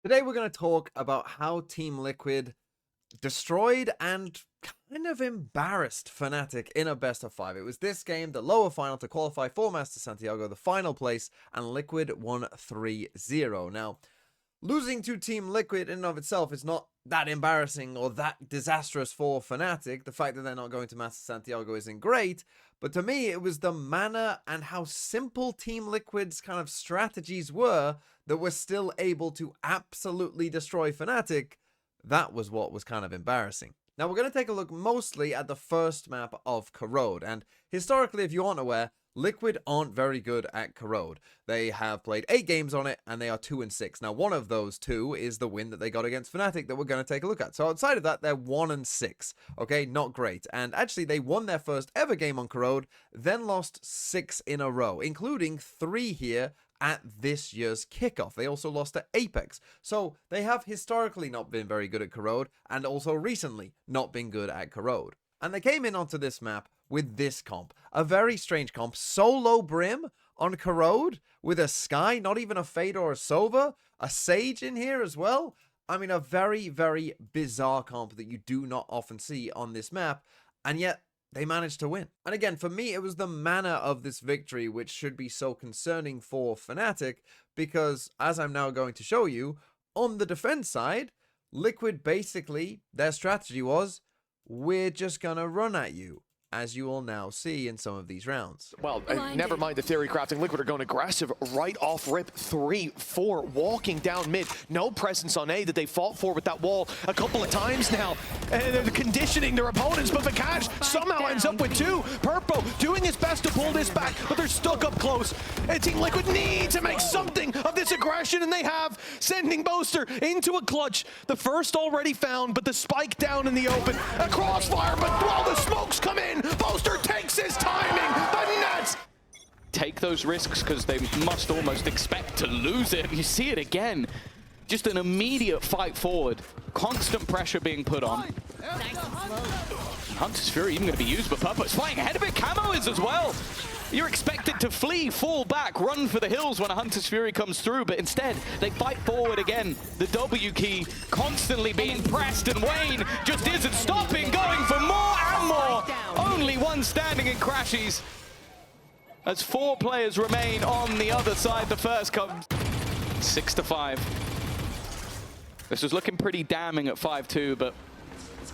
Today we're going to talk about how Team Liquid destroyed and kind of embarrassed Fnatic in a best of 5. It was this game, the lower final to qualify for Master Santiago, the final place, and Liquid won 3-0. Now, losing to Team Liquid in and of itself is not that embarrassing or that disastrous for Fnatic. The fact that they're not going to Master Santiago isn't great, but to me it was the manner and how simple Team Liquid's kind of strategies were that were still able to absolutely destroy Fnatic. That was what was kind of embarrassing. Now we're going to take a look mostly at the first map of Corode, and historically, if you aren't aware, Liquid aren't very good at Corode. They have played 8 games on it, and they are 2-6. Now, one of those 2 is the win that they got against Fnatic that we're going to take a look at. So outside of that, they're 1-6. Okay, not great. And actually, they won their first ever game on Corode, then lost 6 in a row, including 3 here at this year's kickoff. They also lost to Apex. So they have historically not been very good at Corode, and also recently not been good at Corode. And they came in onto this map with this comp. A very strange comp. Solo Brim on Corode with a Sky, not even a Fade or a Sova. A Sage in here as well. I mean, a very, very bizarre comp that you do not often see on this map. And yet, they managed to win. And again, for me, it was the manner of this victory which should be so concerning for Fnatic, because as I'm now going to show you, on the defense side, Liquid basically, their strategy was, we're just gonna run at you, as you will now see in some of these rounds. Well, never mind the theory crafting. Liquid are going aggressive right off rip. 3-4 walking down mid. No presence on A that they fought for with that wall a couple of times now. And they're conditioning their opponents, but Vikash somehow ends up with 2. Purpo doing his best to pull this back, but they're stuck up close. And Team Liquid need to make something of this aggression, and they have, sending Boaster into a clutch. The first already found, but the spike down in the open. A crossfire, but while the smokes come in, Boaster takes his timing, but Nets take those risks because they must almost expect to lose it. You see it again. Just an immediate fight forward. Constant pressure being put on. Hunter's Fury even going to be used, but Purpo's flying ahead of it. Camo is as well. You're expected to flee, fall back, run for the hills when a Hunter's Fury comes through, but instead they fight forward again. The W key constantly being pressed, and Wayne just isn't stopping, going for more and more. Only one standing in Crashies. As 4 players remain on the other side, the first comes 6-5. This was looking pretty damning at 5-2, but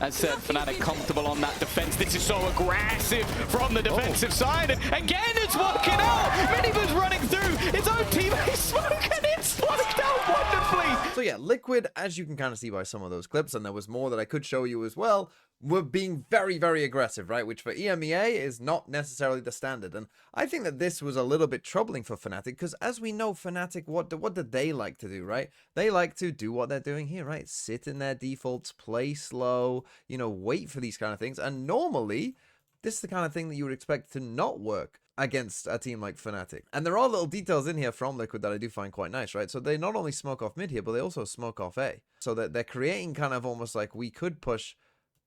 as said, Fnatic comfortable on that defense. This is so aggressive from the defensive side. And again, it's working out. Minibu's running through his own teammate Smoke, and it's worked out wonderfully. So yeah, Liquid, as you can kind of see by some of those clips, and there was more that I could show you as well, were being very, very aggressive, right? Which for EMEA is not necessarily the standard. And I think that this was a little bit troubling for Fnatic, because as we know, Fnatic, what do they like to do, right? They like to do what they're doing here, right? Sit in their defaults, play slow, you know, wait for these kind of things. And normally, this is the kind of thing that you would expect to not work against a team like Fnatic. And there are little details in here from Liquid that I do find quite nice, right? So they not only smoke off mid here, but they also smoke off A. So that they're creating kind of almost like we could push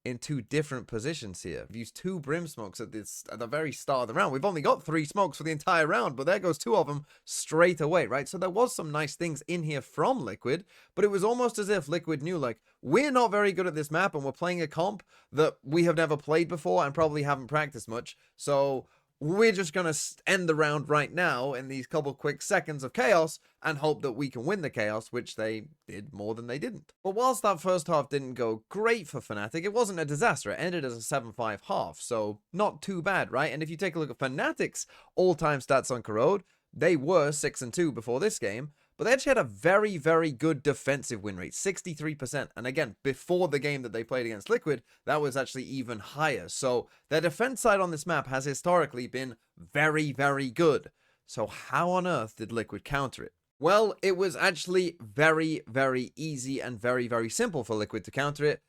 in 2 different positions here. We've used 2 Brim smokes at the very start of the round. We've only got 3 smokes for the entire round, but there goes 2 of them straight away, right? So there was some nice things in here from Liquid, but it was almost as if Liquid knew, like, we're not very good at this map, and we're playing a comp that we have never played before and probably haven't practiced much, so we're just going to end the round right now in these couple quick seconds of chaos and hope that we can win the chaos, which they did more than they didn't. But whilst that first half didn't go great for Fnatic, it wasn't a disaster. It ended as a 7-5 half, so not too bad, right? And if you take a look at Fnatic's all-time stats on Corode, they were 6-2 before this game, but they actually had a very, very good defensive win rate, 63%. And again, before the game that they played against Liquid, that was actually even higher. So their defense side on this map has historically been very, very good. So how on earth did Liquid counter it? Well, it was actually very, very easy and very, very simple for Liquid to counter it.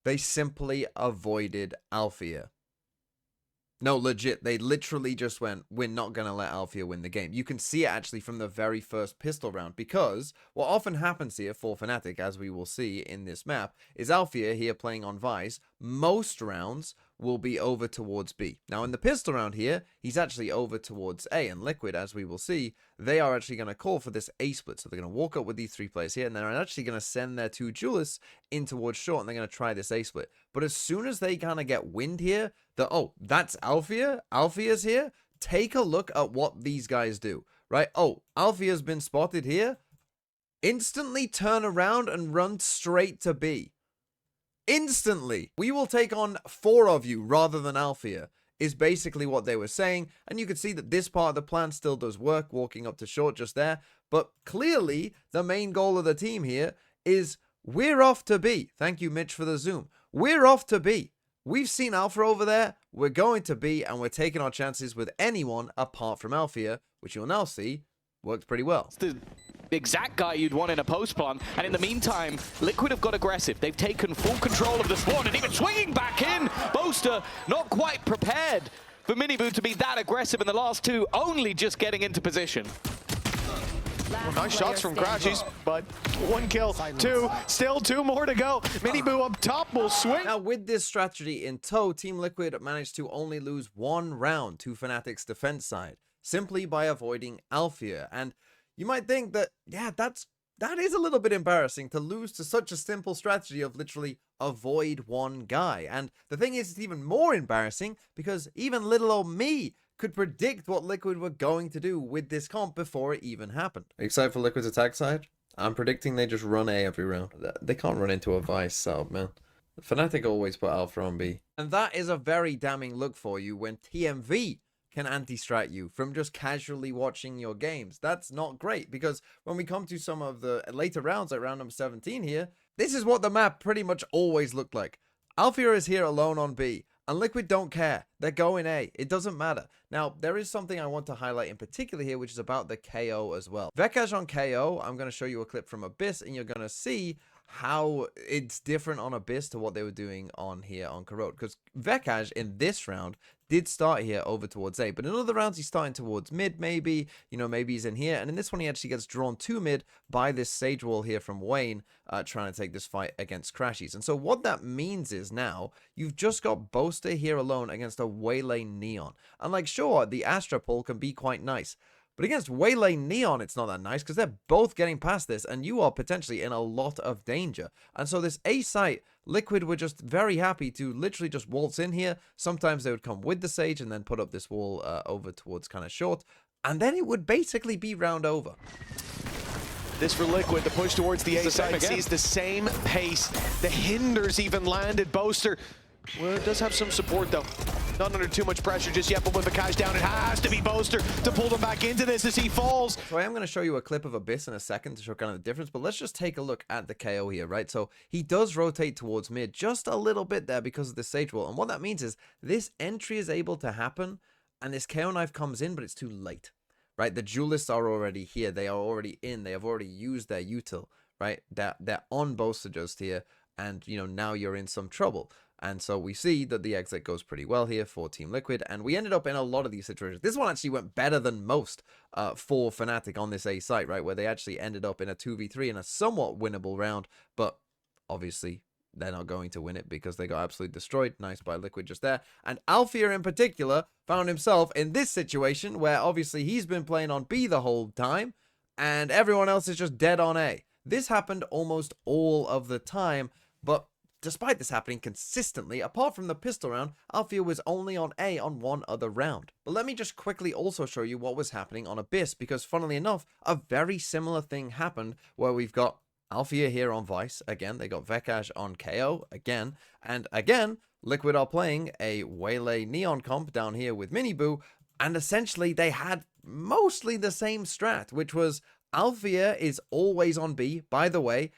They simply avoided Alfajer. No, legit, they literally just went, we're not going to let Alfajer win the game. You can see it actually from the very first pistol round, because what often happens here for Fnatic, as we will see in this map, is Alfajer here playing on Vice most rounds will be over towards B. Now, in the pistol round here, he's actually over towards A, and Liquid, as we will see, they are actually going to call for this A split. So they're going to walk up with these 3 players here, and they're actually going to send their 2 duelists in towards short, and they're going to try this A split. But as soon as they kind of get wind here, oh, that's Alfajer, Alfajer's here, take a look at what these guys do, right? Oh, Alfajer's been spotted here. Instantly turn around and run straight to B. Instantly. We will take on 4 of you rather than Alfajer, is basically what they were saying. And you can see that this part of the plan still does work, walking up to short just there. But clearly, the main goal of the team here is we're off to B. Thank you, Mitch, for the zoom. We're off to B. We've seen Alpha over there. We're going to B, and we're taking our chances with anyone apart from Alfajer, which you'll now see worked pretty well. It's the exact guy you'd want in a post plan, and in the meantime, Liquid have got aggressive. They've taken full control of the spawn, and even swinging back in. Boaster not quite prepared for Miniboo to be that aggressive in the last 2, only just getting into position. Well, nice shots from Crashies, but 1 kill, 2, still 2 more to go. Miniboo up top will swing. Now, with this strategy in tow, Team Liquid managed to only lose 1 round to Fnatic's defense side, simply by avoiding Alfajer. And you might think that, yeah, that is a little bit embarrassing to lose to such a simple strategy of literally avoid 1 guy. And the thing is, it's even more embarrassing because even little old me could predict what Liquid were going to do with this comp before it even happened. Are you excited for Liquid's attack side? I'm predicting they just run A every round. They can't run into a Vice setup, man. Fnatic always put Alpha on B. And that is a very damning look for you when TMV can anti-strat you from just casually watching your games. That's not great, because when we come to some of the later rounds, like round number 17 here, this is what the map pretty much always looked like. Alfajer is here alone on B, and Liquid don't care. They're going A. It doesn't matter. Now, there is something I want to highlight in particular here, which is about the KO as well. Vekaj on KO, I'm going to show you a clip from Abyss, and you're going to see how it's different on Abyss to what they were doing on here on Corode. Because Vekaj in this round did start here over towards A, but in other rounds he's starting towards mid, maybe, you know, maybe he's in here, and in this one he actually gets drawn to mid by this Sage Wall here from Wayne, trying to take this fight against Crashies. And so what that means is now you've just got Boaster here alone against a Waylay Neon. And like, sure, the Astra pull can be quite nice, but against Waylay Neon, it's not that nice because they're both getting past this and you are potentially in a lot of danger. And so this A site, Liquid were just very happy to literally just waltz in here. Sometimes they would come with the Sage and then put up this wall over towards kind of short. And then it would basically be round over. This for Liquid, the push towards the A side sees the same pace. The hinders even landed. Boaster, well, it does have some support though. Not under too much pressure just yet, but with Vekaj down, it has to be Boaster to pull them back into this as he falls. So I am going to show you a clip of Abyss in a second to show kind of the difference, but let's just take a look at the KO here, right? So he does rotate towards mid just a little bit there because of the Sage Wall. And what that means is this entry is able to happen and this KO knife comes in, but it's too late, right? The duelists are already here. They are already in. They have already used their util, right? They're on Boaster just here. And, you know, now you're in some trouble. And so we see that the exit goes pretty well here for Team Liquid. And we ended up in a lot of these situations. This one actually went better than most for Fnatic on this A site, right? Where they actually ended up in a 2v3 in a somewhat winnable round. But obviously, they're not going to win it because they got absolutely destroyed. Nice by Liquid just there. And Alfajer in particular found himself in this situation where obviously he's been playing on B the whole time. And everyone else is just dead on A. This happened almost all of the time. But despite this happening consistently, apart from the pistol round, Alfajer was only on A on one other round. But let me just quickly also show you what was happening on Abyss, because funnily enough, a very similar thing happened where we've got Alfajer here on Vice, again, they got Vekaj on KO, again, and again, Liquid are playing a Waylay Neon comp down here with Miniboo, and essentially they had mostly the same strat, which was Alfajer is always on B. By the way,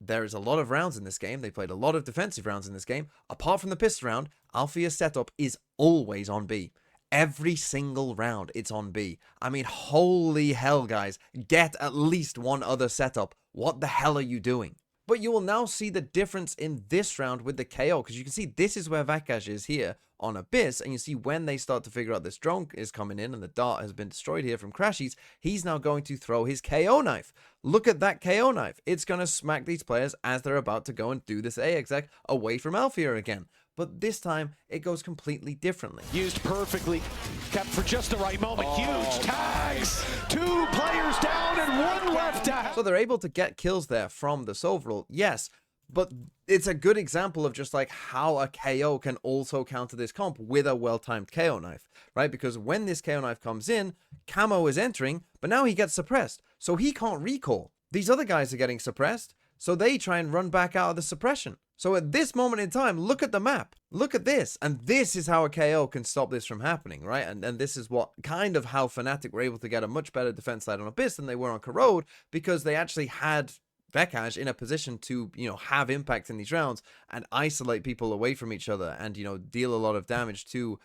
there is a lot of rounds in this game. They played a lot of defensive rounds in this game. Apart from the pistol round, Alfajer's setup is always on B. Every single round, it's on B. I mean, holy hell, guys. Get at least one other setup. What the hell are you doing? But you will now see the difference in this round with the KO, because you can see this is where Valorant is here on Abyss, and you see when they start to figure out this drone is coming in and the dart has been destroyed here from Crashies, he's now going to throw his KO knife. Look at that KO knife. It's going to smack these players as they're about to go and do this A exec away from Alfajer again. But this time, it goes completely differently. Used perfectly, kept for just the right moment. Huge tags, 2 players down and 1 left out. So they're able to get kills there from the Sovereign, yes, but it's a good example of just like how a KO can also counter this comp with a well-timed KO knife, right? Because when this KO knife comes in, Camo is entering, but now he gets suppressed, so he can't recall. These other guys are getting suppressed, so they try and run back out of the suppression. So at this moment in time, look at the map. Look at this. And this is how a KO can stop this from happening, right? And this is what kind of how Fnatic were able to get a much better defense side on Abyss than they were on Corode, because they actually had Valorant in a position to, have impact in these rounds and isolate people away from each other and, deal a lot of damage to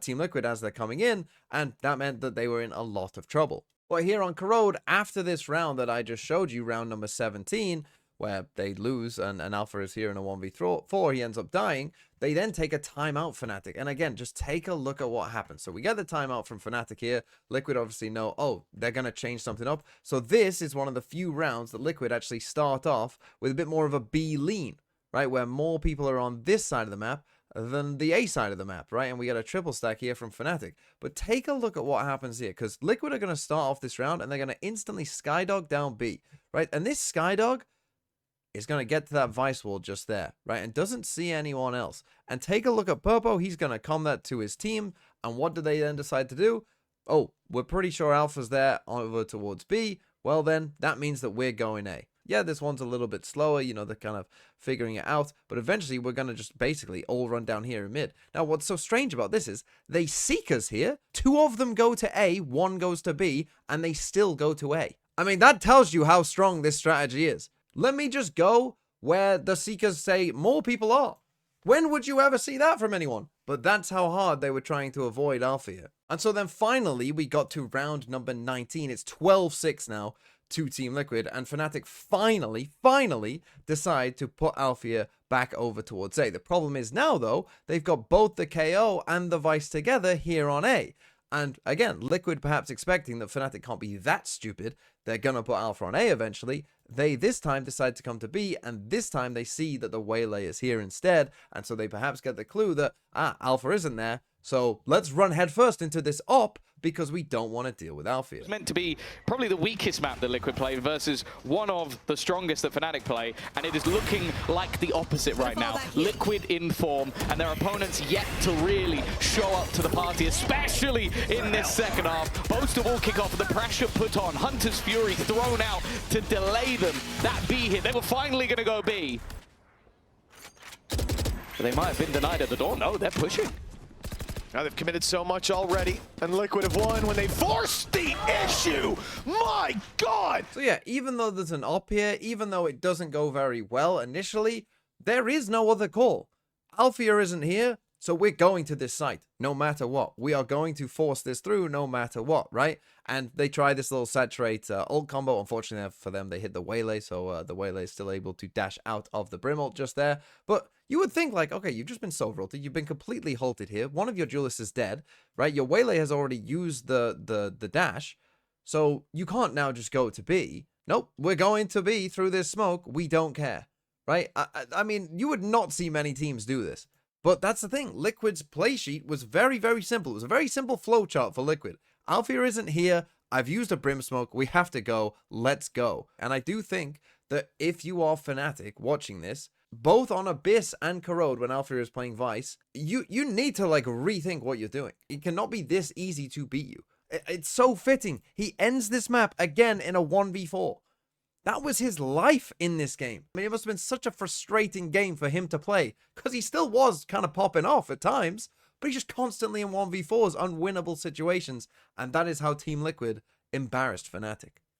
Team Liquid as they're coming in. And that meant that they were in a lot of trouble. But here on Corode, after this round that I just showed you, round number 17, where they lose and Alpha is here in a 1v4, he ends up dying, they then take a timeout Fnatic. And again, just take a look at what happens. So we get the timeout from Fnatic here. Liquid obviously know, oh, they're going to change something up. So this is one of the few rounds that Liquid actually start off with a bit more of a B lean, right? Where more people are on this side of the map than the A side of the map, right? And we get a triple stack here from Fnatic. But take a look at what happens here, because Liquid are going to start off this round and they're going to instantly Skydog down B, right? And this Skydog is going to get to that Vice wall just there, right? And doesn't see anyone else. And take a look at Purpo. He's going to come that to his team. And what do they then decide to do? Oh, we're pretty sure Alpha's there over towards B. Well, then that means that we're going A. Yeah, this one's a little bit slower. They're kind of figuring it out. But eventually, we're going to just basically all run down here in mid. Now, what's so strange about this is they seek us here. 2 of them go to A, 1 goes to B, and they still go to A. I mean, that tells you how strong this strategy is. Let me just go where the Seekers say more people are. When would you ever see that from anyone? But that's how hard they were trying to avoid Alfajer. And so then finally, we got to round number 19. It's 12-6 now to Team Liquid. And Fnatic finally decide to put Alfajer back over towards A. The problem is now, though, they've got both the KO and the Vice together here on A. And again, Liquid perhaps expecting that Fnatic can't be that stupid. They're going to put Alpha on A eventually. They this time decide to come to B, and this time they see that the Waylay is here instead. And so they perhaps get the clue that, Alpha isn't there. So let's run headfirst into this op because we don't want to deal with Alfajer. It's meant to be probably the weakest map that Liquid play versus one of the strongest that Fnatic play, and it is looking like the opposite right now. Liquid in form, and their opponents yet to really show up to the party, especially in this second half. Boaster will kick off, the pressure put on. Hunter's Fury thrown out to delay them. That B hit, they were finally going to go B. But they might have been denied at the door. No, they're pushing. Now they've committed so much already, and Liquid have won when they forced the issue. My God! So yeah, even though there's an op here, even though it doesn't go very well initially, there is no other call. Alfajer isn't here, so we're going to this site, no matter what. We are going to force this through no matter what, right? And they try this little saturate ult combo. Unfortunately for them, they hit the Waylay, so the Waylay is still able to dash out of the Brim ult just there. But you would think like, okay, you've just been sovereign, you've been completely halted here. One of your duelists is dead, right? Your Waylay has already used the dash, so you can't now just go to B. Nope, we're going to B through this smoke. We don't care, right? I mean, you would not see many teams do this. But that's the thing. Liquid's play sheet was very, very simple. It was a very simple flowchart for Liquid. Alfajer isn't here. I've used a Brim smoke. We have to go. Let's go. And I do think that if you are Fnatic watching this, both on Abyss and Corode when Alfajer is playing Vice, you need to like rethink what you're doing. It cannot be this easy to beat you. It's so fitting. He ends this map again in a 1v4. That was his life in this game. I mean, it must have been such a frustrating game for him to play, because he still was kind of popping off at times, but he's just constantly in 1v4s, unwinnable situations, and that is how Team Liquid embarrassed Fnatic.